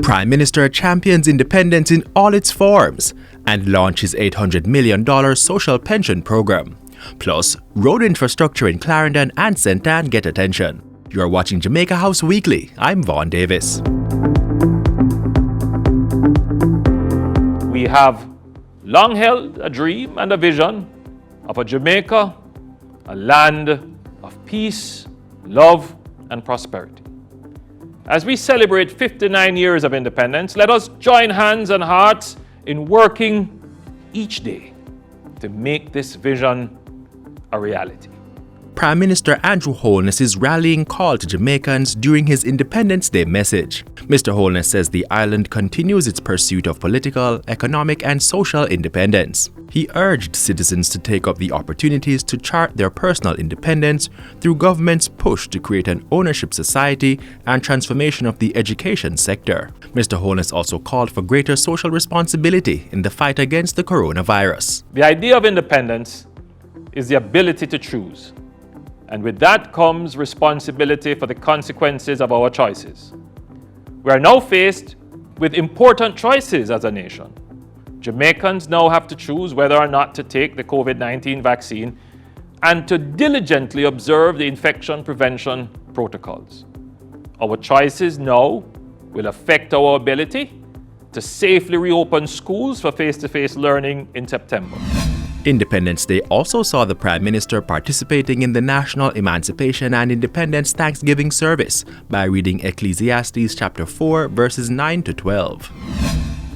Prime Minister champions independence in all its forms and launches $800 million social pension program. Plus, road infrastructure in Clarendon and St. Ann get attention. You are watching Jamaica House Weekly. I'm Vaughn Davis. We have long held a dream and a vision of a Jamaica, a land of peace, love, and prosperity. As we celebrate 59 years of independence, let us join hands and hearts in working each day to make this vision a reality. Prime Minister Andrew Holness's rallying call to Jamaicans during his Independence Day message. Mr. Holness says the island continues its pursuit of political, economic, and social independence. He urged citizens to take up the opportunities to chart their personal independence through government's push to create an ownership society and transformation of the education sector. Mr. Holness also called for greater social responsibility in the fight against the coronavirus. The idea of independence is the ability to choose. And with that comes responsibility for the consequences of our choices. We are now faced with important choices as a nation. Jamaicans now have to choose whether or not to take the COVID-19 vaccine and to diligently observe the infection prevention protocols. Our choices now will affect our ability to safely reopen schools for face-to-face learning in September. Independence Day also saw the Prime Minister participating in the National Emancipation and Independence Thanksgiving service by reading Ecclesiastes chapter 4 verses 9 to 12.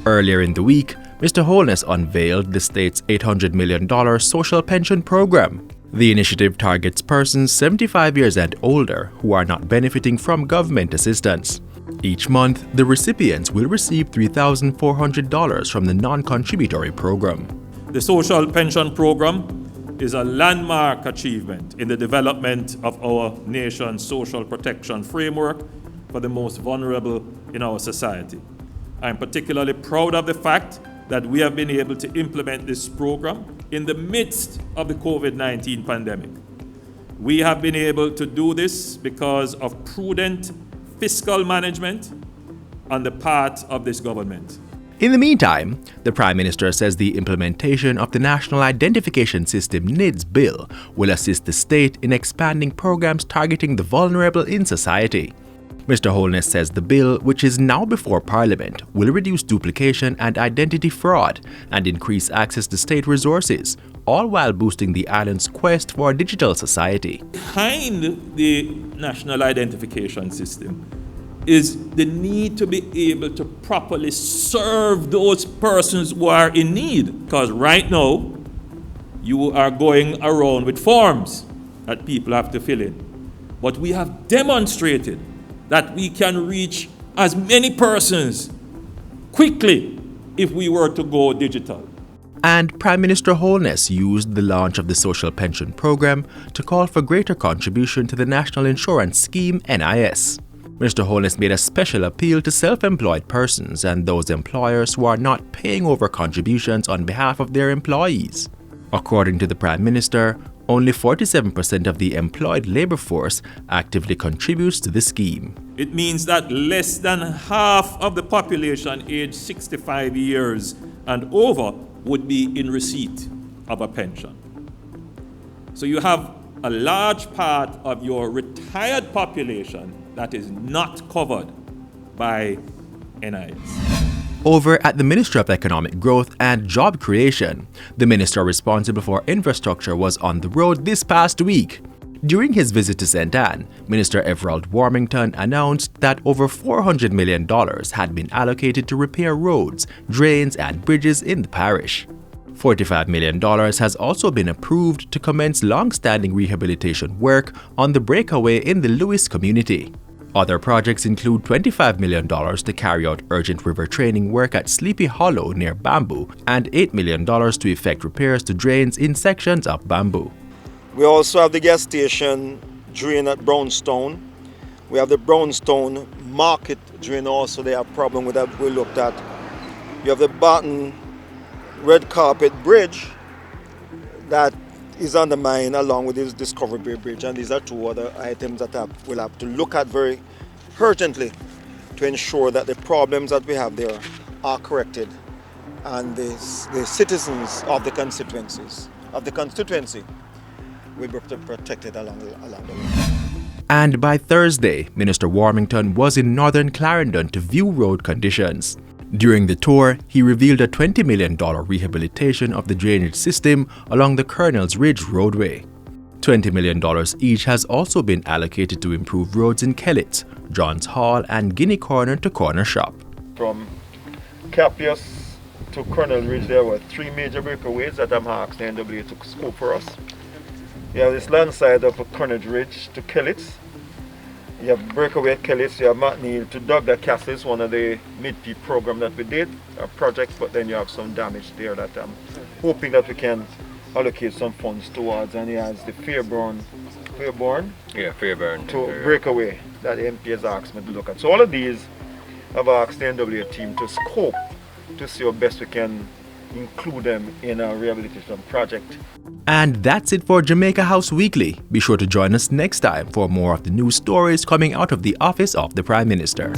Earlier in the week, Mr. Holness unveiled the state's $800 million social pension program. The initiative targets persons 75 years and older who are not benefiting from government assistance. Each month, the recipients will receive $3,400 from the non-contributory program. The social pension program is a landmark achievement in the development of our nation's social protection framework for the most vulnerable in our society. I'm particularly proud of the fact that we have been able to implement this program in the midst of the COVID-19 pandemic. We have been able to do this because of prudent fiscal management on the part of this government. In the meantime, the Prime Minister says the implementation of the National Identification System (NIDS) bill will assist the state in expanding programs targeting the vulnerable in society. Mr. Holness says the bill, which is now before Parliament, will reduce duplication and identity fraud and increase access to state resources, all while boosting the island's quest for a digital society. Behind the National Identification System is the need to be able to properly serve those persons who are in need. Because right now, you are going around with forms that people have to fill in. But we have demonstrated that we can reach as many persons quickly if we were to go digital. And Prime Minister Holness used the launch of the social pension program to call for greater contribution to the National Insurance Scheme (NIS). Mr. Holness made a special appeal to self-employed persons and those employers who are not paying over contributions on behalf of their employees. According to the Prime Minister, only 47% of the employed labor force actively contributes to the scheme. It means that less than half of the population aged 65 years and over would be in receipt of a pension. So you have a large part of your retired population that is not covered by NIS. Over at the Ministry of Economic Growth and Job Creation, the minister responsible for infrastructure was on the road this past week. During his visit to St. Ann, Minister Everald Warmington announced that over $400 million had been allocated to repair roads, drains, and bridges in the parish. $45 million has also been approved to commence long-standing rehabilitation work on the breakaway in the Lewis community. Other projects include $25 million to carry out urgent river training work at Sleepy Hollow near Bamboo and $8 million to effect repairs to drains in sections of Bamboo. We also have the gas station drain at Brownstone. We have the Brownstone Market drain also. They have a problem with that we looked at. You have the Barton Red Carpet Bridge that is undermined along with this Discovery Bay Bridge, and these are two other items that we'll have to look at very urgently to to ensure that the problems that we have there are corrected and the citizens of the constituency will be protected along the way. And by Thursday, Minister Warmington was in northern Clarendon to view road conditions. During the tour, he revealed a $20 million rehabilitation of the drainage system along the Colonel's Ridge roadway. $20 million each has also been allocated to improve roads in Kellett, Johns Hall and Guinea Corner to Corner Shop. From Capias to Colonel Ridge, there were 3 major breakaways that I'm asking NWA to scope for us. You have this landslide up at Colonel Ridge to Kellett. You have breakaway at Kellett, you have McNeil to Douglas Castle, one of the mid-peak program that we did, a project, but then you have some damage there that I'm hoping that we can allocate some funds towards, and he has the Fairburn to breakaway that the MP has asked me to look at. So all of these I've asked the NWA team to scope to see how best we can include them in our rehabilitation project. And that's it for Jamaica House Weekly. Be sure to join us next time for more of the news stories coming out of the office of the Prime Minister.